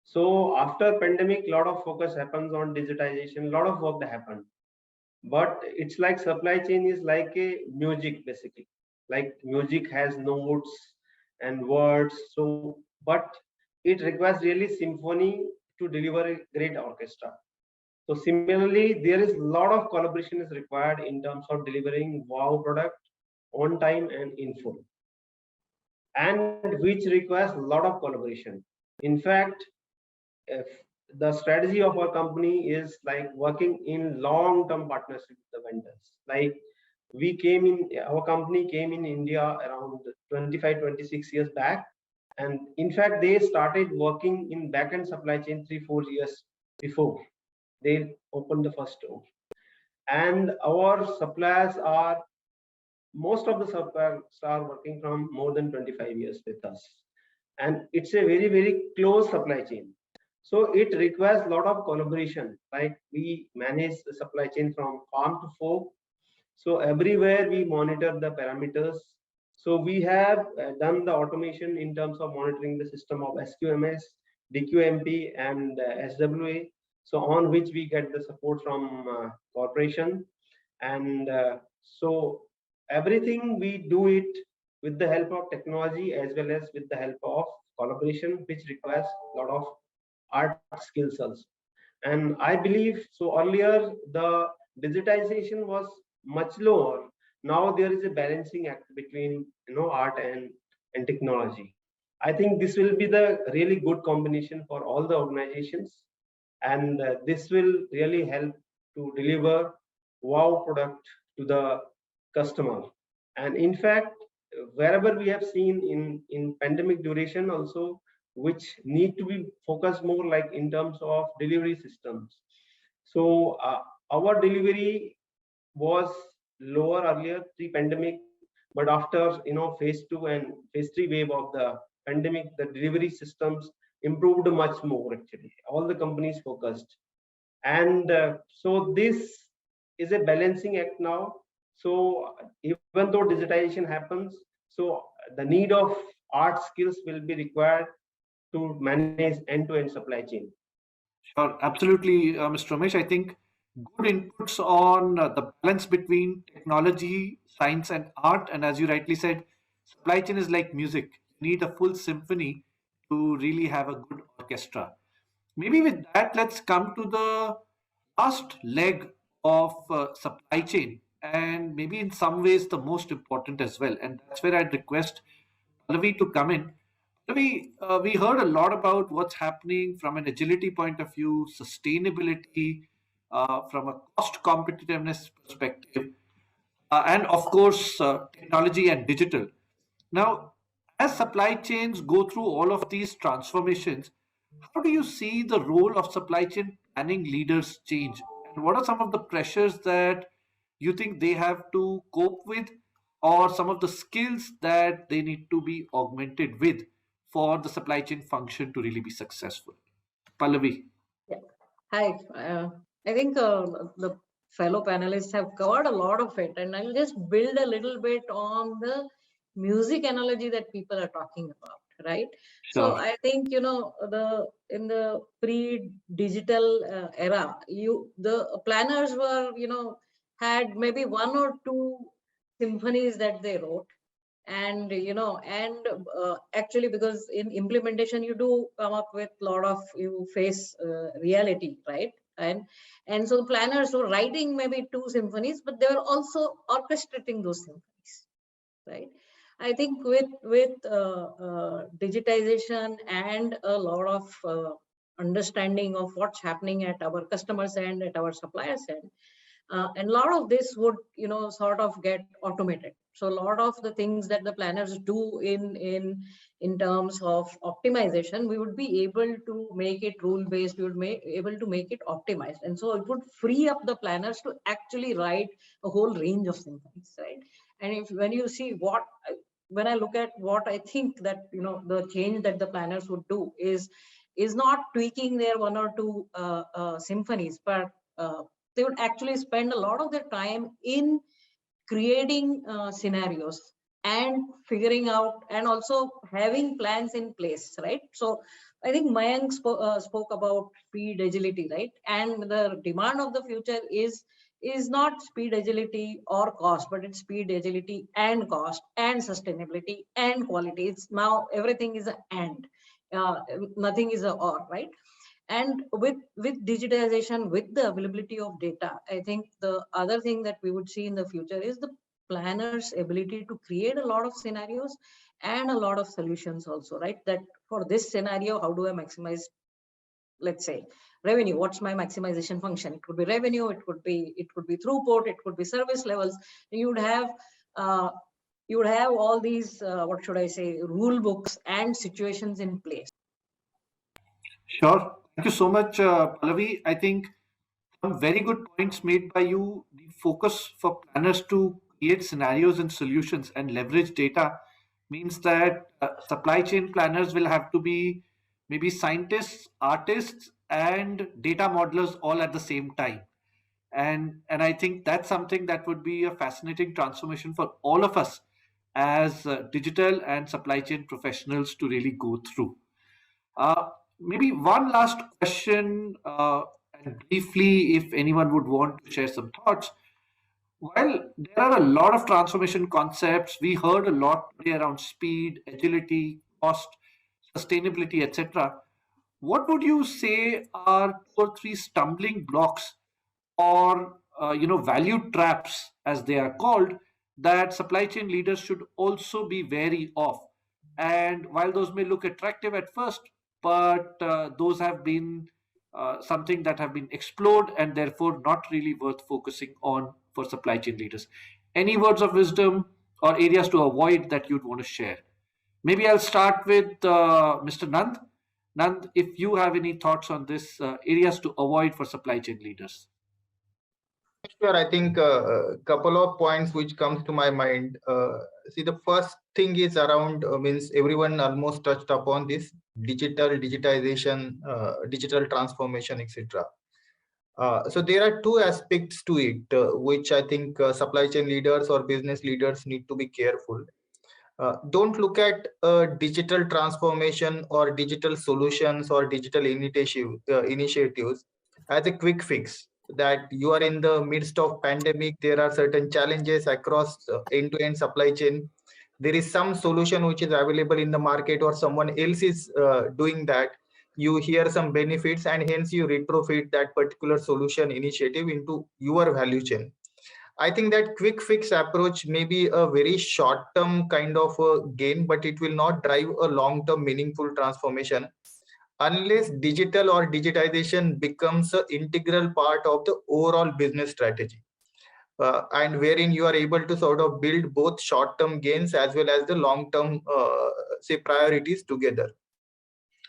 So after pandemic, a lot of focus happens on digitization, a lot of work that happened. But it's like supply chain is like a music, basically. Like music has notes and words. So, but it requires really symphony to deliver a great orchestra. So similarly, there is a lot of collaboration is required in terms of delivering wow product on time and in full, and which requires a lot of collaboration. In fact, if the strategy of our company is like working in long-term partnership with the vendors. Like our company came in India around 25, 26 years back. And in fact, they started working in back-end supply chain 3-4 years before they opened the first store. And our suppliers most of the suppliers are working from more than 25 years with us. And it's a very, very close supply chain. So it requires a lot of collaboration. Like we manage the supply chain from farm to fork. So everywhere we monitor the parameters. So we have done the automation in terms of monitoring the system of SQMS, DQMP, and SWA. So on which we get the support from corporation. And so everything we do it with the help of technology as well as with the help of collaboration, which requires a lot of art skills also. And I believe so earlier the digitization was much lower. Now there is a balancing act between art and technology. I think this will be the really good combination for all the organizations, and this will really help to deliver wow product to the customer. And in fact, wherever we have seen in pandemic duration also, which need to be focused more like in terms of delivery systems. So our delivery was lower earlier pre-pandemic, but after phase 2 and phase 3 wave of the pandemic, the delivery systems improved much more. Actually, all the companies focused, and so this is a balancing act now. So even though digitization happens, so the need of art skills will be required to manage end-to-end supply chain. Sure, absolutely, Mr. Umesh. I think good inputs on the balance between technology, science, and art. And as you rightly said, supply chain is like music. You need a full symphony to really have a good orchestra. Maybe with that, let's come to the last leg of supply chain, and maybe in some ways the most important as well. And that's where I'd request Pallavi to come in. We heard a lot about what's happening from an agility point of view, sustainability, from a cost competitiveness perspective, and of course, technology and digital. Now, as supply chains go through all of these transformations, how do you see the role of supply chain planning leaders change? And what are some of the pressures that you think they have to cope with, or some of the skills that they need to be augmented with for the supply chain function to really be successful? Pallavi. Yeah. Hi. I think the fellow panelists have covered a lot of it, and I'll just build a little bit on the music analogy that people are talking about, right? So Sure. I think in the pre-digital era, the planners were had maybe one or two symphonies that they wrote, and actually, because in implementation you do come up with a lot of, you face reality, right? And so the planners were writing maybe two symphonies, but they were also orchestrating those symphonies, right? I think with digitization and a lot of understanding of what's happening at our customers end, at our suppliers end, and a lot of this would sort of get automated. So a lot of the things that the planners do in terms of optimization, we would be able to make it rule based. We would be able to make it optimized, and so it would free up the planners to actually write a whole range of symphonies, right? And when you see when I look at what I think that the change that the planners would do is not tweaking their one or two symphonies, but they would actually spend a lot of their time in creating scenarios and figuring out, and also having plans in place, right? So I think Mayank spoke about speed, agility, right? And the demand of the future is not speed, agility, or cost, but it's speed, agility, and cost, and sustainability, and quality. It's now everything is an and, nothing is a or, right? And with digitization, with the availability of data, I think the other thing that we would see in the future is the planners' ability to create a lot of scenarios and a lot of solutions also, right? That for this scenario, how do I maximize, let's say, revenue? What's my maximization function? It could be revenue, it could be throughput, it could be service levels. You would have all these what should I say, rule books and situations in place. Sure. Thank you so much, Pallavi. I think some very good points made by you. The focus for planners to create scenarios and solutions and leverage data means that supply chain planners will have to be maybe scientists, artists, and data modelers all at the same time. And I think that's something that would be a fascinating transformation for all of us as digital and supply chain professionals to really go through. Uh, Maybe one last question, and briefly, if anyone would want to share some thoughts. While there are a lot of transformation concepts, we heard a lot today around speed, agility, cost, sustainability, etc. What would you say are two or three stumbling blocks, or value traps, as they are called, that supply chain leaders should also be wary of? And while those may look attractive at first, but those have been something that have been explored and therefore not really worth focusing on for supply chain leaders. Any words of wisdom or areas to avoid that you'd want to share? Maybe I'll start with Mr. Nand. Nand, if you have any thoughts on this, areas to avoid for supply chain leaders. Sure, I think a couple of points which comes to my mind. See, the first thing is around means everyone almost touched upon this digitization, digital transformation, etc. So there are two aspects to it, which I think supply chain leaders or business leaders need to be careful. Don't look at digital transformation or digital solutions or digital initiatives as a quick fix. That you are in the midst of pandemic, there are certain challenges across end-to-end supply chain. There is some solution which is available in the market, or someone else is doing that. You hear some benefits, and hence you retrofit that particular solution initiative into your value chain. I think that quick fix approach may be a very short term kind of a gain, but it will not drive a long term meaningful transformation unless digital or digitization becomes an integral part of the overall business strategy. And wherein you are able to sort of build both short term gains as well as the long term, say, priorities together.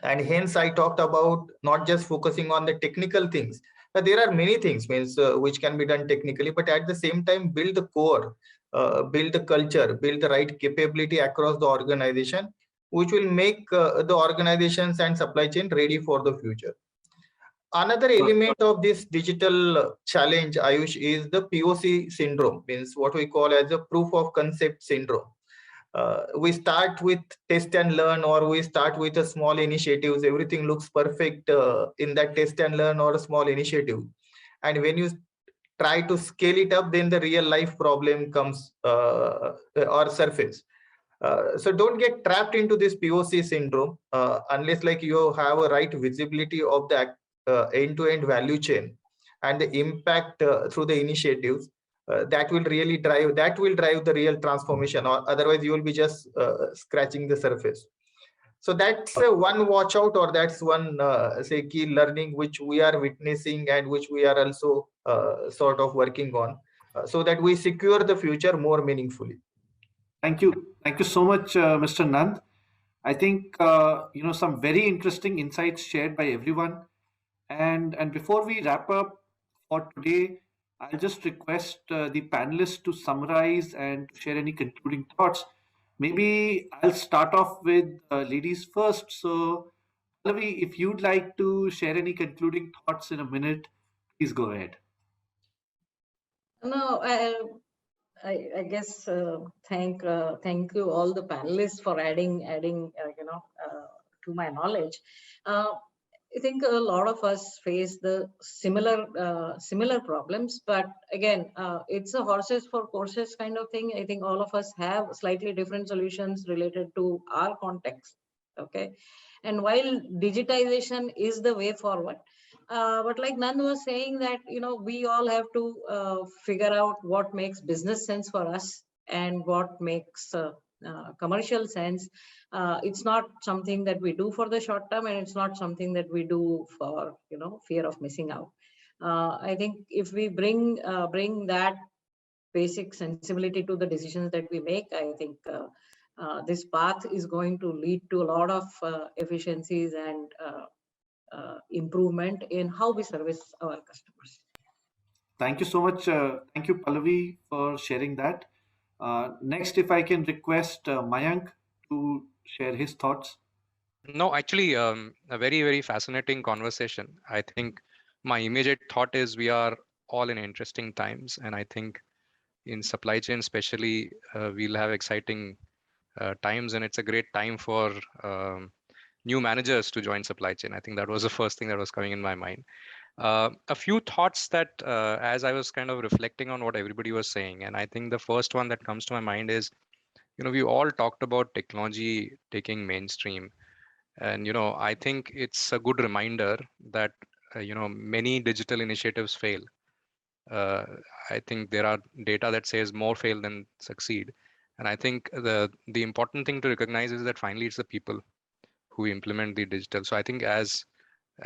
And hence I talked about not just focusing on the technical things, but there are many things means which can be done technically, but at the same time build the core, build the culture, build the right capability across the organization, which will make the organizations and supply chain ready for the future. Another element of this digital challenge, Ayush, is the POC syndrome, means what we call as a proof of concept syndrome. We start with test and learn, or we start with a small initiatives. Everything looks perfect in that test and learn or a small initiative. And when you try to scale it up, then the real life problem comes or surface. So don't get trapped into this POC syndrome unless like you have a right visibility of the end-to-end value chain and the impact through the initiatives. That will really drive the real transformation, or otherwise you will be just scratching the surface. So that's one watch out, or that's one say key learning which we are witnessing and which we are also sort of working on, so that we secure the future more meaningfully. Thank you so much, Mr. Nand. I think some very interesting insights shared by everyone. And before we wrap up for today, I'll just request the panelists to summarize and share any concluding thoughts. Maybe I'll start off with ladies first. So, Pallavi, if you'd like to share any concluding thoughts in a minute, please go ahead. No, I guess thank you all the panelists for adding to my knowledge. I think a lot of us face the similar problems, but again, it's a horses for courses kind of thing. I think all of us have slightly different solutions related to our context. Okay, and while digitization is the way forward, but like Nand was saying that we all have to figure out what makes business sense for us and what makes commercial sense. It's not something that we do for the short term, and it's not something that we do for fear of missing out. I think if we bring that basic sensibility to the decisions that we make, I think this path is going to lead to a lot of efficiencies and improvement in how we service our customers. Thank you so much. Thank you, Pallavi, for sharing that. Next, if I can request Mayank to share his thoughts. No, actually, a very, very fascinating conversation. I think my immediate thought is we are all in interesting times. And I think in supply chain, especially, we'll have exciting times. And it's a great time for new managers to join supply chain. I think that was the first thing that was coming in my mind. A few thoughts that as I was kind of reflecting on what everybody was saying, and I think the first one that comes to my mind is, we all talked about technology taking mainstream. And, I think it's a good reminder that, many digital initiatives fail. I think there are data that says more fail than succeed. And I think the important thing to recognize is that finally it's the people who implement the digital. So I think as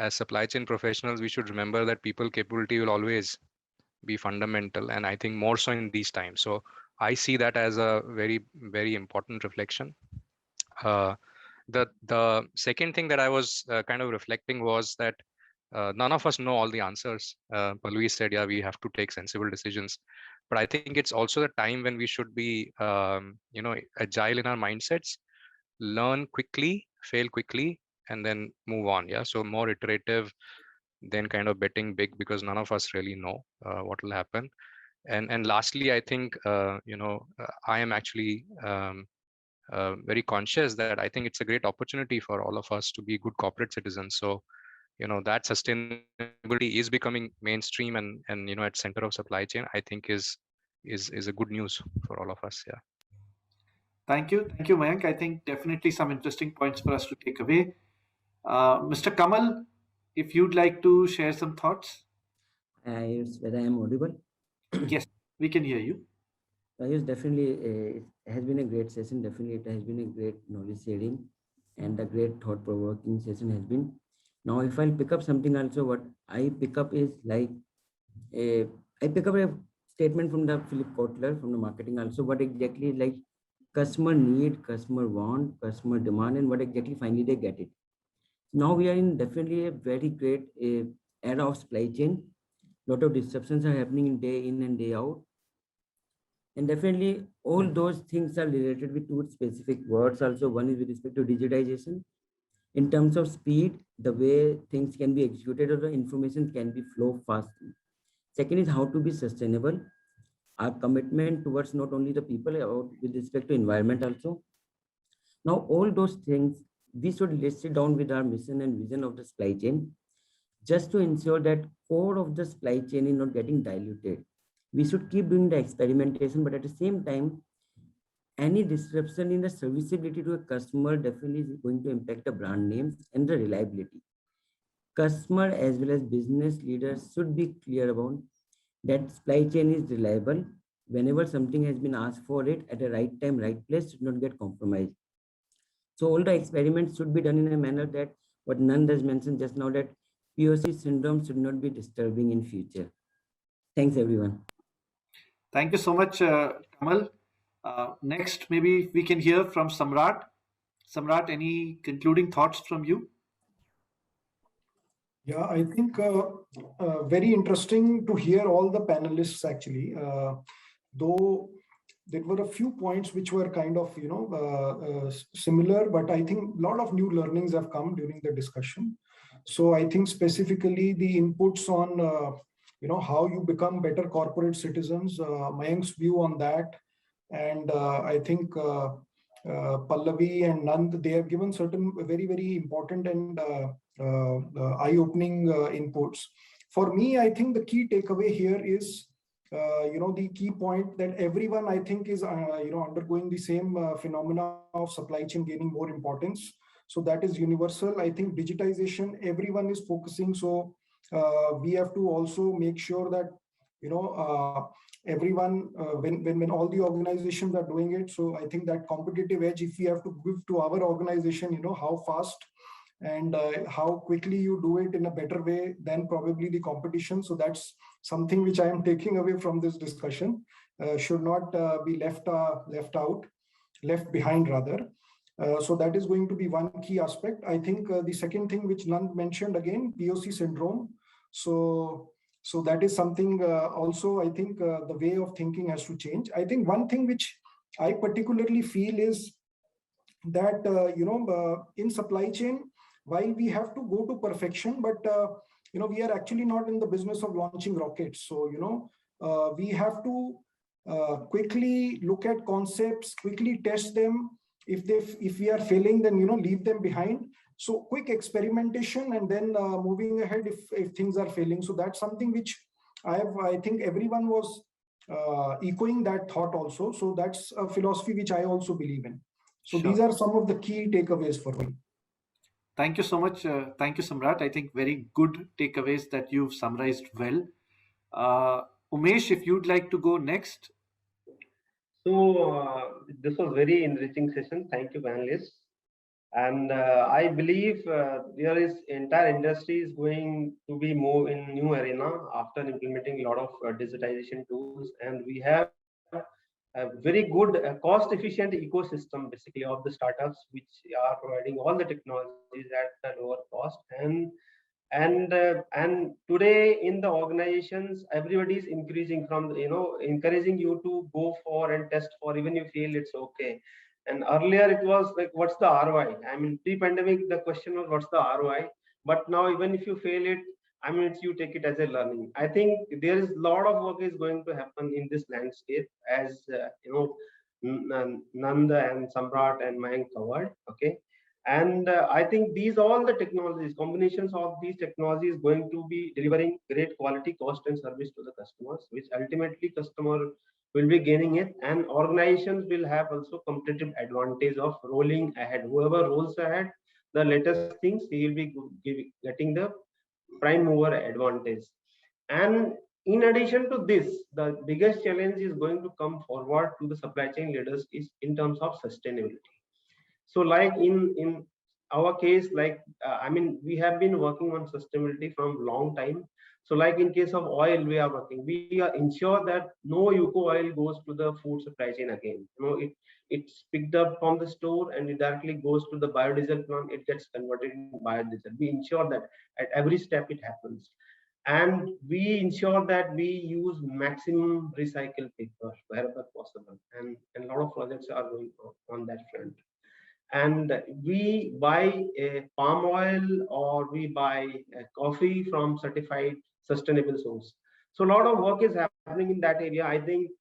supply chain professionals, we should remember that people capability will always be fundamental. And I think more so in these times. So I see that as a very, very important reflection. The second thing that I was kind of reflecting was that none of us know all the answers. Pallavi said, yeah, we have to take sensible decisions. But I think it's also the time when we should be, agile in our mindsets, learn quickly, fail quickly, and then move on. Yeah. So more iterative than kind of betting big, because none of us really know what will happen. And lastly, I think, I am actually very conscious that I think it's a great opportunity for all of us to be good corporate citizens. So, that sustainability is becoming mainstream and at center of supply chain, I think is a good news for all of us. Yeah. Thank you, Mayank. I think definitely some interesting points for us to take away. Mr. Kamal, if you'd like to share some thoughts. Whether I am audible? Yes, we can hear you. Yes, definitely, it has been a great session. Definitely, it has been a great knowledge sharing and a great thought-provoking session has been. Now, if I'll pick up something also, what I pick up is like, I pick up a statement from the Philip Kotler from the marketing also, what exactly like customer need, customer want, customer demand, and what exactly finally they get it. Now we are in definitely a very great era of supply chain. Lot of disruptions are happening day in and day out. And definitely all those things are related with two specific words also. One is with respect to digitization. In terms of speed, the way things can be executed or the information can be flow fast. Second is how to be sustainable. Our commitment towards not only the people or with respect to environment also. Now all those things, we should list it down with our mission and vision of the supply chain, just to ensure that core of the supply chain is not getting diluted. We should keep doing the experimentation, but at the same time, any disruption in the serviceability to a customer definitely is going to impact the brand names and the reliability. Customer as well as business leaders should be clear about that supply chain is reliable. Whenever something has been asked for it at the right time, right place, should not get compromised. So all the experiments should be done in a manner that what Nand has mentioned just now, that POC syndrome should not be disturbing in future. Thanks, everyone. Thank you so much, Kamal. Next, maybe we can hear from Samrat. Samrat, any concluding thoughts from you? Yeah, I think very interesting to hear all the panelists actually. Though there were a few points which were kind of, similar, but I think a lot of new learnings have come during the discussion. So I think specifically the inputs on, how you become better corporate citizens, Mayank's view on that. And I think Pallavi and Nand, they have given certain very, very important and eye-opening inputs. For me, I think the key takeaway here is, the key point that everyone, I think, is, undergoing the same phenomena of supply chain gaining more importance. So that is universal. I think digitization, everyone is focusing. So we have to also make sure that, everyone, when all the organizations are doing it. So I think that competitive edge, if we have to give to our organization, how fast and how quickly you do it in a better way than probably the competition. So that's something which I am taking away from this discussion. Should not be left behind rather. So that is going to be one key aspect. I think the second thing which Nand mentioned again, POC syndrome. So that is something also, I think the way of thinking has to change. I think one thing which I particularly feel is that, in supply chain, while we have to go to perfection, but, we are actually not in the business of launching rockets. So, we have to quickly look at concepts, quickly test them. If we are failing, then, leave them behind. So quick experimentation and then moving ahead if things are failing. So that's something which I think everyone was echoing that thought also. So that's a philosophy which I also believe in. So Sure. These are some of the key takeaways for me. Thank you so much. Thank you, Samrat. I think very good takeaways that you've summarized well. Umesh, if you'd like to go next. So this was very enriching session. Thank you, panelists. And I believe there is entire industry is going to be more in new arena after implementing a lot of digitization tools. And we have a very good cost-efficient ecosystem, basically, of the startups, which are providing all the technologies at a lower cost. And today in the organizations, everybody is increasing from, encouraging you to go for and test for, even you feel it's okay. And earlier it was like, what's the ROI? I mean, pre-pandemic, the question was, what's the ROI? But now, even if you fail it, I mean, you take it as a learning. I think there is a lot of work is going to happen in this landscape, as Nanda and Samrat and Mayank covered. Okay. And I think these all the technologies, combinations of these technologies, going to be delivering great quality, cost, and service to the customers, which ultimately customer will be gaining it, and organizations will have also competitive advantage of rolling ahead. Whoever rolls ahead the latest things, he will be getting the prime mover advantage. And in addition to this, the biggest challenge is going to come forward to the supply chain leaders is in terms of sustainability. So like in our case, like I mean, we have been working on sustainability from long time. So like in case of oil, we are working, we are ensure that no UCO oil goes to the food supply chain again. It's picked up from the store and it directly goes to the biodiesel plant. It gets converted into biodiesel. We ensure that at every step it happens. And we ensure that we use maximum recycled paper wherever possible. And a lot of projects are going on that front. And we buy palm oil or we buy coffee from certified sustainable source. So a lot of work is happening in that area. I think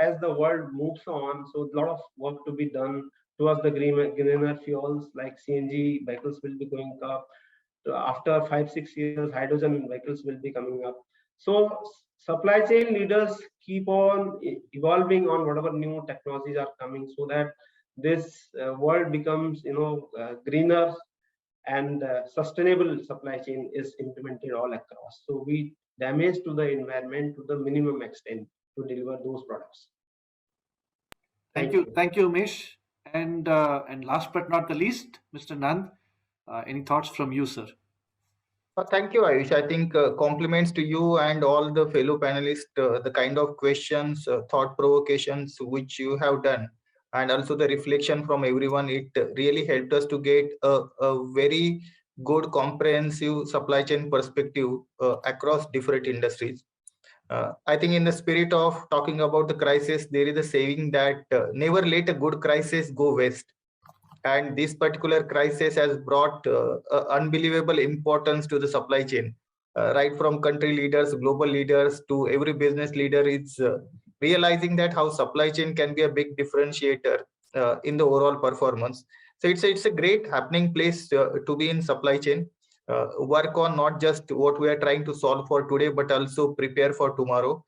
as the world moves on, so a lot of work to be done towards the greener fuels, like CNG vehicles will be going up. After 5-6 years, hydrogen vehicles will be coming up. So supply chain leaders keep on evolving on whatever new technologies are coming, so that this world becomes greener, and sustainable supply chain is implemented all across. So we damage to the environment to the minimum extent to deliver those products. Thank you, Umesh. And last but not the least, Mr. Nand, any thoughts from you, sir? Thank you, Ayush. I think compliments to you and all the fellow panelists, the kind of questions, thought provocations which you have done, and also the reflection from everyone, it really helped us to get a very good comprehensive supply chain perspective across different industries. I think in the spirit of talking about the crisis, there is a saying that never let a good crisis go waste. And this particular crisis has brought unbelievable importance to the supply chain, right from country leaders, global leaders, to every business leader. It's realizing that how supply chain can be a big differentiator in the overall performance. So it's a great happening place to be in supply chain. Work on not just what we are trying to solve for today, but also prepare for tomorrow.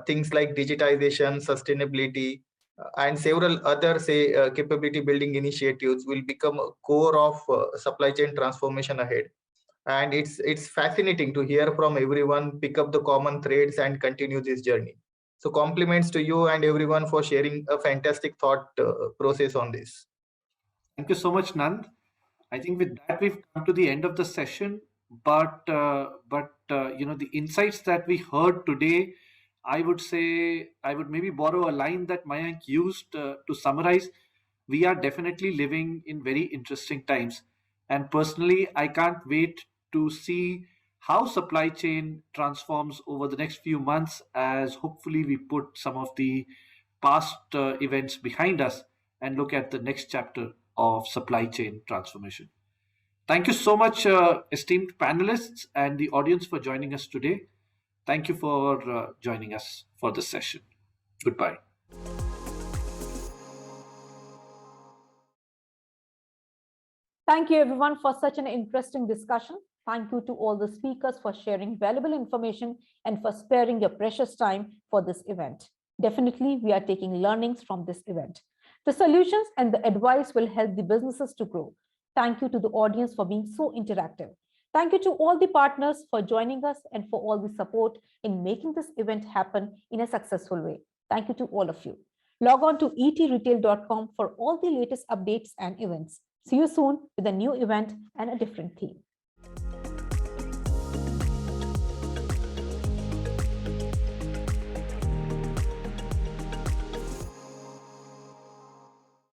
Things like digitization, sustainability, and several other capability building initiatives will become a core of supply chain transformation ahead. And it's fascinating to hear from everyone, pick up the common threads and continue this journey. So compliments to you and everyone for sharing a fantastic thought process on this. Thank you so much, Nand. I think with that we've come to the end of the session. But the insights that we heard today, I would say, I would maybe borrow a line that Mayank used to summarize. We are definitely living in very interesting times. And personally, I can't wait to see how supply chain transforms over the next few months, as hopefully we put some of the past events behind us and look at the next chapter of supply chain transformation. Thank you so much, esteemed panelists and the audience, for joining us today. Thank you for joining us for this session. Goodbye. Thank you everyone for such an interesting discussion. Thank you to all the speakers for sharing valuable information and for sparing your precious time for this event. Definitely, we are taking learnings from this event. The solutions and the advice will help the businesses to grow. Thank you to the audience for being so interactive. Thank you to all the partners for joining us and for all the support in making this event happen in a successful way. Thank you to all of you. Log on to etretail.com for all the latest updates and events. See you soon with a new event and a different theme.